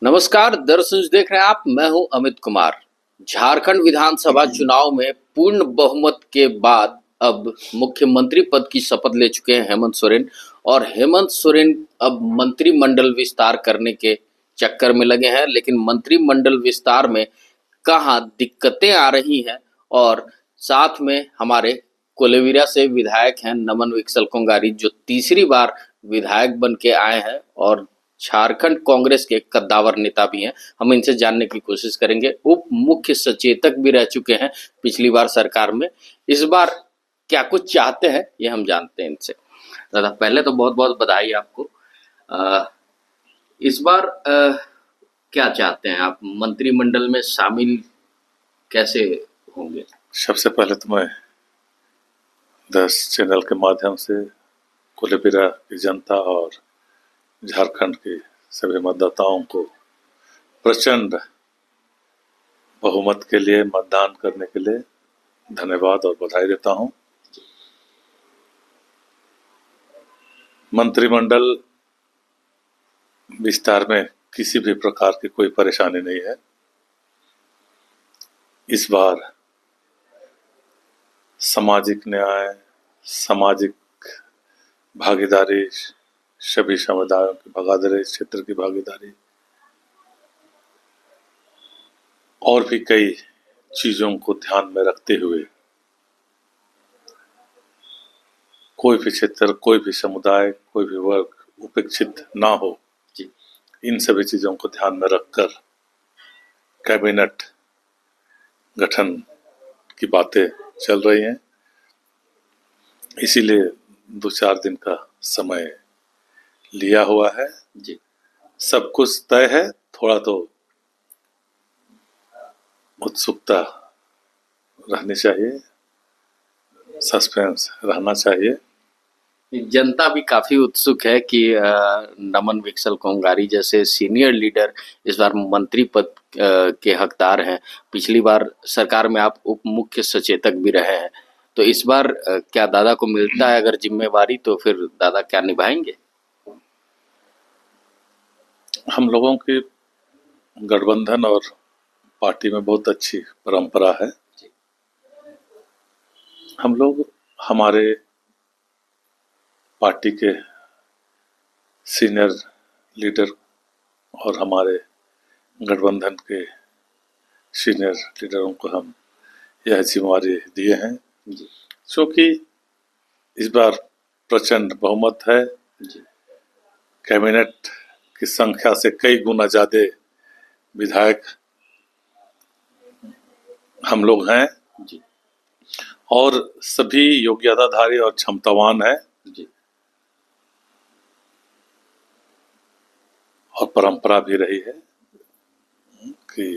नमस्कार दर्शक देख रहे हैं आप। मैं हूं अमित कुमार। झारखंड विधानसभा चुनाव में पूर्ण बहुमत के बाद अब मुख्यमंत्री पद की शपथ ले चुके हैं हेमंत सोरेन। और हेमंत सोरेन अब मंत्रिमंडल विस्तार करने के चक्कर में लगे हैं, लेकिन मंत्रिमंडल विस्तार में कहाँ दिक्कतें आ रही हैं। और साथ में हमारे कोलेविरा से विधायक हैं नमन विकसल कोंगारी, जो तीसरी बार विधायक बन के आए हैं और झारखंड कांग्रेस के कद्दावर नेता भी हैं। हम इनसे जानने की कोशिश करेंगे। उप मुख्य सचेतक भी रह चुके हैं पिछली बार सरकार में। इस बार क्या कुछ चाहते हैं ये हम जानते हैं इनसे। दादा, पहले तो बहुत बहुत बधाई आपको। इस बार क्या चाहते हैं आप? मंत्रिमंडल में शामिल कैसे होंगे? सबसे पहले तो मैं 10 चैनल के माध्यम से कोलेबिरा की जनता और झारखंड के सभी मतदाताओं को प्रचंड बहुमत के लिए मतदान करने के लिए धन्यवाद और बधाई देता हूं। मंत्रिमंडल विस्तार में किसी भी प्रकार की कोई परेशानी नहीं है। इस बार सामाजिक न्याय, सामाजिक भागीदारी, सभी समुदायों की भागीदारी, क्षेत्र की भागीदारी और भी कई चीजों को ध्यान में रखते हुए कोई भी क्षेत्र, कोई भी समुदाय, कोई भी वर्ग उपेक्षित ना हो, इन सभी चीजों को ध्यान में रखकर कैबिनेट गठन की बातें चल रही हैं। इसीलिए 2-4 दिन का समय लिया हुआ है जी। सब कुछ तय है, थोड़ा तो उत्सुकता रहनी चाहिए, सस्पेंस रहना चाहिए। जनता भी काफी उत्सुक है कि नमन विकसल कोंगारी जैसे सीनियर लीडर इस बार मंत्री पद के हकदार हैं। पिछली बार सरकार में आप उप मुख्य सचेतक भी रहे हैं, तो इस बार क्या दादा को मिलता है अगर जिम्मेवारी, तो फिर दादा क्या निभाएंगे? हम लोगों की गठबंधन और पार्टी में बहुत अच्छी परंपरा है। हम लोग हमारे पार्टी के सीनियर लीडर और हमारे गठबंधन के सीनियर लीडरों को हम यह जिम्मेवारी दिए हैं, क्योंकि इस बार प्रचंड बहुमत है। कैबिनेट की संख्या से कई गुना ज्यादा विधायक हम लोग हैं और सभी योग्यताधारी और क्षमतावान है और परंपरा भी रही है कि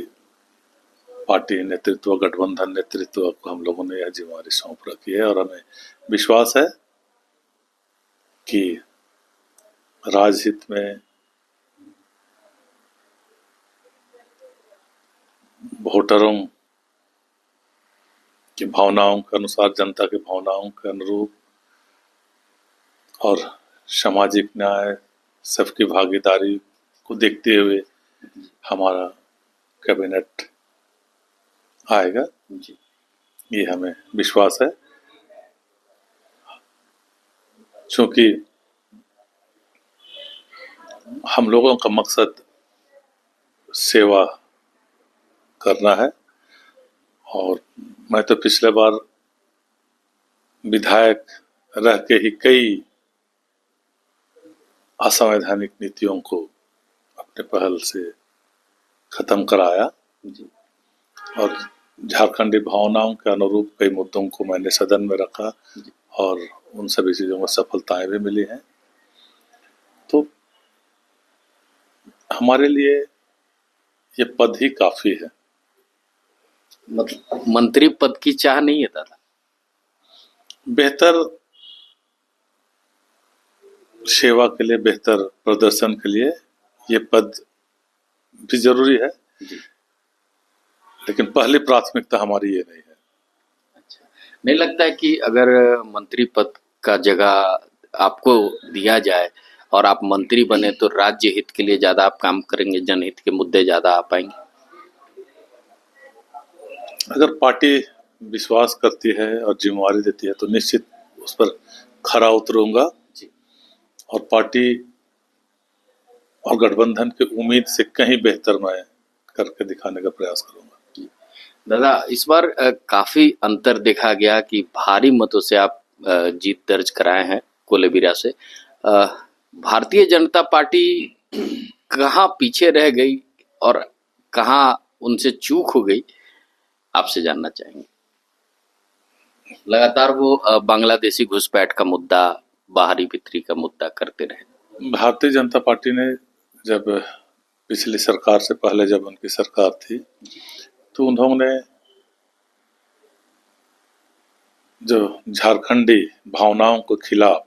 पार्टी नेतृत्व, गठबंधन नेतृत्व को हम लोगों ने यह जिम्मेवारी सौंप रखी है। और हमें विश्वास है कि राजहित में वोटरों की भावनाओं के अनुसार, जनता की भावनाओं के अनुरूप और सामाजिक न्याय, सबकी भागीदारी को देखते हुए हमारा कैबिनेट आएगा जी, ये हमें विश्वास है। क्योंकि हम लोगों का मकसद सेवा करना है और मैं तो पिछले बार विधायक रह के ही कई असंवैधानिक नीतियों को अपने पहल से खत्म कराया और झारखंडी भावनाओं के अनुरूप कई मुद्दों को मैंने सदन में रखा और उन सभी चीजों में सफलताएं भी मिली हैं। तो हमारे लिए ये पद ही काफी है। मतलब मंत्री पद की चाह नहीं है दादा? बेहतर सेवा के लिए, बेहतर प्रदर्शन के लिए ये पद भी जरूरी है, लेकिन पहली प्राथमिकता हमारी ये नहीं है। अच्छा, नहीं लगता है कि अगर मंत्री पद का जगह आपको दिया जाए और आप मंत्री बने तो राज्य हित के लिए ज्यादा आप काम करेंगे, जनहित के मुद्दे ज्यादा आ पाएंगे? अगर पार्टी विश्वास करती है और जिम्मेवारी देती है तो निश्चित उस पर खरा उतरूंगा और पार्टी और गठबंधन की उम्मीद से कहीं बेहतर मैं करके दिखाने का प्रयास करूंगा। दादा, इस बार काफी अंतर देखा गया कि भारी मतों से आप जीत दर्ज कराए हैं कोलेबिरा से। भारतीय जनता पार्टी कहाँ पीछे रह गई और कहाँ उनसे चूक हो गई, आपसे जानना चाहेंगे। लगातार वो बांग्लादेशी घुसपैठ का मुद्दा, बाहरी बिक्री का मुद्दा करते रहे। भारतीय जनता पार्टी ने जब पिछली सरकार से पहले जब उनकी सरकार थी तो उन्होंने जो झारखंडी भावनाओं के खिलाफ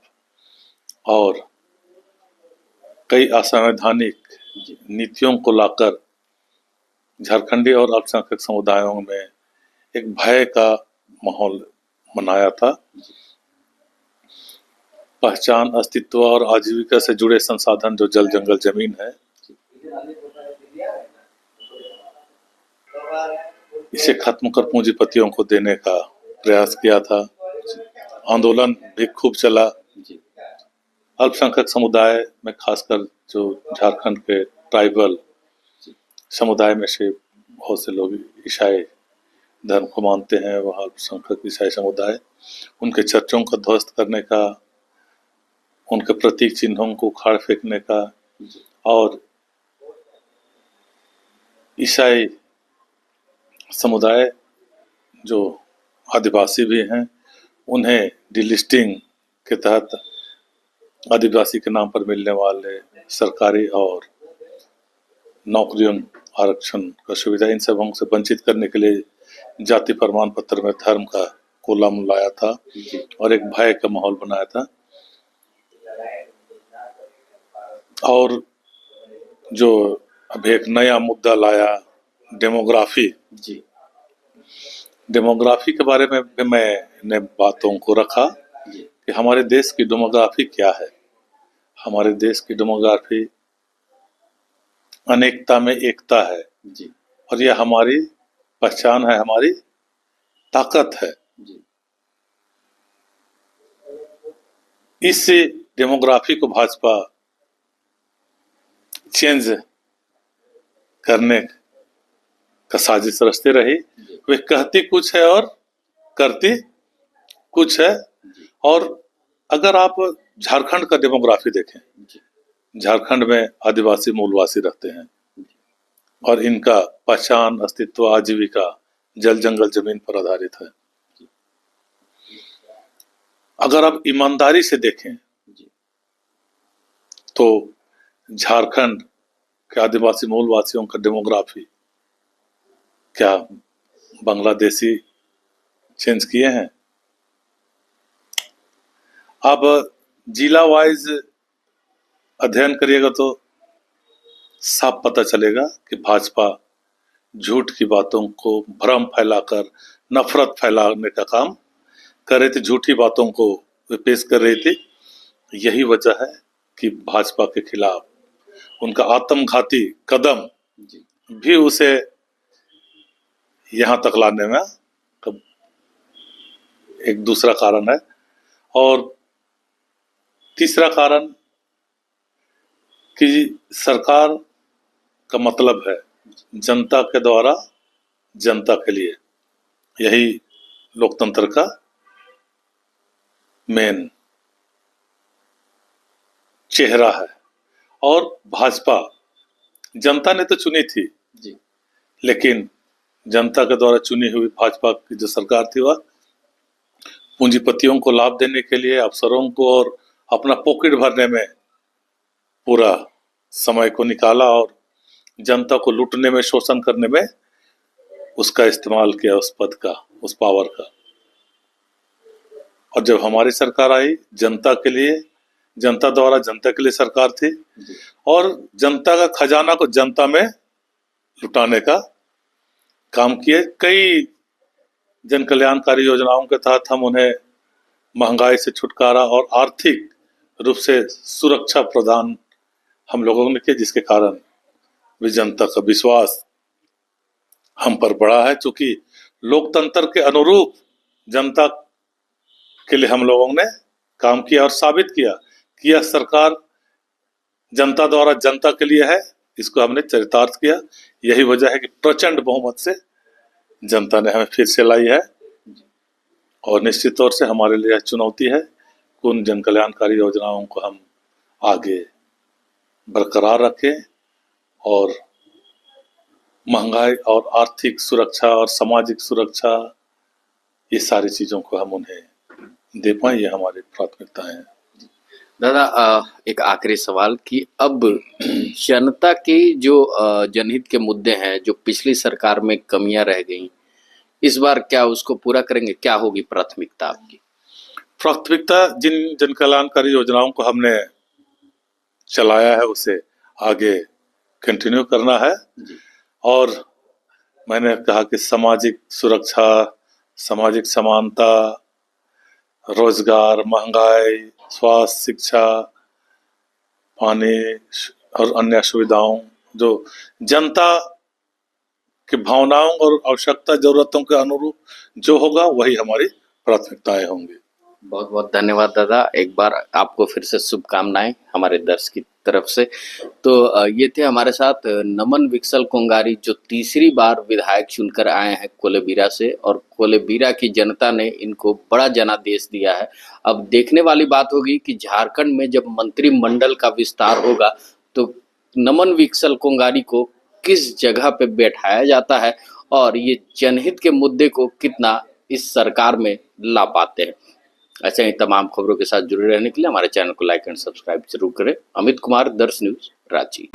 और कई असंवैधानिक नीतियों को लाकर झारखंडी और अल्पसंख्यक समुदायों में एक भय का माहौल बनाया था। पहचान, अस्तित्व और आजीविका से जुड़े संसाधन जो जल, जंगल, जमीन है, इसे खत्म कर पूंजीपतियों को देने का प्रयास किया था। आंदोलन भी खूब चला। अल्पसंख्यक समुदाय में खासकर जो झारखंड के ट्राइबल समुदाय में से बहुत से लोग ईसाई धर्म को मानते हैं, वह अल्पसंख्यक ईसाई समुदाय, उनके चर्चों का ध्वस्त करने का, उनके प्रतीक चिन्हों को उखाड़ फेंकने का और ईसाई समुदाय जो आदिवासी भी हैं उन्हें डिलिस्टिंग के तहत आदिवासी के नाम पर मिलने वाले सरकारी और नौकरियों आरक्षण का सुविधा, इन सबों से वंचित करने के लिए जाति प्रमाण पत्र में धर्म का कॉलम लाया था और एक भय का माहौल बनाया था। और जो अब एक नया मुद्दा लाया डेमोग्राफी के बारे में भी मैंने बातों को रखा कि हमारे देश की डेमोग्राफी क्या है। हमारे देश की डेमोग्राफी अनेकता में एकता है और यह हमारी पहचान है, हमारी ताकत है। इस डेमोग्राफी को भाजपा चेंज करने का साजिश रचते रही। वे कहती कुछ है और करती कुछ है। और अगर आप झारखंड का डेमोग्राफी देखें, झारखंड में आदिवासी मूलवासी रहते हैं और इनका पहचान, अस्तित्व, आजीविका जल, जंगल, जमीन पर आधारित है। अगर आप ईमानदारी से देखें तो झारखंड के आदिवासी मूलवासियों का डेमोग्राफी क्या बांग्लादेशी चेंज किए हैं? आप जिला वाइज अध्ययन करिएगा तो साफ पता चलेगा कि भाजपा झूठ की बातों को भ्रम फैलाकर नफरत फैलाने का काम कर रही थी, झूठी बातों को वे पेश कर रही थी। यही वजह है कि भाजपा के खिलाफ उनका आत्मघाती कदम भी उसे यहाँ तक लाने में एक दूसरा कारण है। और तीसरा कारण कि सरकार का मतलब है जनता के द्वारा जनता के लिए, यही लोकतंत्र का मेन चेहरा है। और भाजपा जनता ने तो चुनी थी लेकिन जनता के द्वारा चुनी हुई भाजपा की जो सरकार थी वह पूंजीपतियों को लाभ देने के लिए, अफसरों को और अपना पॉकेट भरने में पूरा समय को निकाला और जनता को लूटने में, शोषण करने में उसका इस्तेमाल किया, उस पद का, उस पावर का। और जब हमारी सरकार आई, जनता के लिए, जनता द्वारा जनता के लिए सरकार थी और जनता का खजाना को जनता में लुटाने का काम किए। कई जन कल्याणकारी योजनाओं के तहत हम उन्हें महंगाई से छुटकारा और आर्थिक रूप से सुरक्षा प्रदान हम लोगों ने किया, जिसके कारण भी जनता का विश्वास हम पर बढ़ा है। चूंकि लोकतंत्र के अनुरूप जनता के लिए हम लोगों ने काम किया और साबित किया कि यह सरकार जनता द्वारा जनता के लिए है, इसको हमने चरितार्थ किया। यही वजह है कि प्रचंड बहुमत से जनता ने हमें फिर से लाई है और निश्चित तौर से हमारे लिए चुनौती है कि उन जन कल्याणकारी योजनाओं को हम आगे बरकरार रखें और महंगाई और आर्थिक सुरक्षा और सामाजिक सुरक्षा, ये सारी चीजों को हम उन्हें दे पाएं, ये हमारी प्राथमिकता है। दादा, एक आखिरी सवाल कि अब जनता की जो जनहित के मुद्दे हैं, जो पिछली सरकार में कमियां रह गई, इस बार क्या उसको पूरा करेंगे? क्या होगी प्राथमिकता आपकी? प्राथमिकता जिन जन कल्याणकारी योजनाओं को हमने चलाया है उसे आगे कंटिन्यू करना है। और मैंने कहा कि सामाजिक सुरक्षा, सामाजिक समानता, रोजगार, महंगाई, स्वास्थ्य, शिक्षा, पानी और अन्य सुविधाओं, जो जनता की भावनाओं और आवश्यकता जरूरतों के अनुरूप जो होगा वही हमारी प्राथमिकताएं होंगी। बहुत बहुत धन्यवाद दादा, एक बार आपको फिर से शुभकामनाएं हमारे दर्शक की तरफ से। तो ये थे हमारे साथ नमन विकसल कोंगारी, जो तीसरी बार विधायक चुनकर आए हैं कोलेबिरा से, और कोलेबिरा की जनता ने इनको बड़ा जनादेश दिया है। अब देखने वाली बात होगी कि झारखंड में जब मंत्रिमंडल का विस्तार होगा तो नमन विकसल कोंगारी को किस जगह पे बैठाया जाता है और ये जनहित के मुद्दे को कितना इस सरकार में ला पाते हैं। ऐसे ही तमाम खबरों के साथ जुड़े रहने के लिए हमारे चैनल को लाइक एंड सब्सक्राइब जरूर करें। अमित कुमार, दर्श न्यूज, रांची।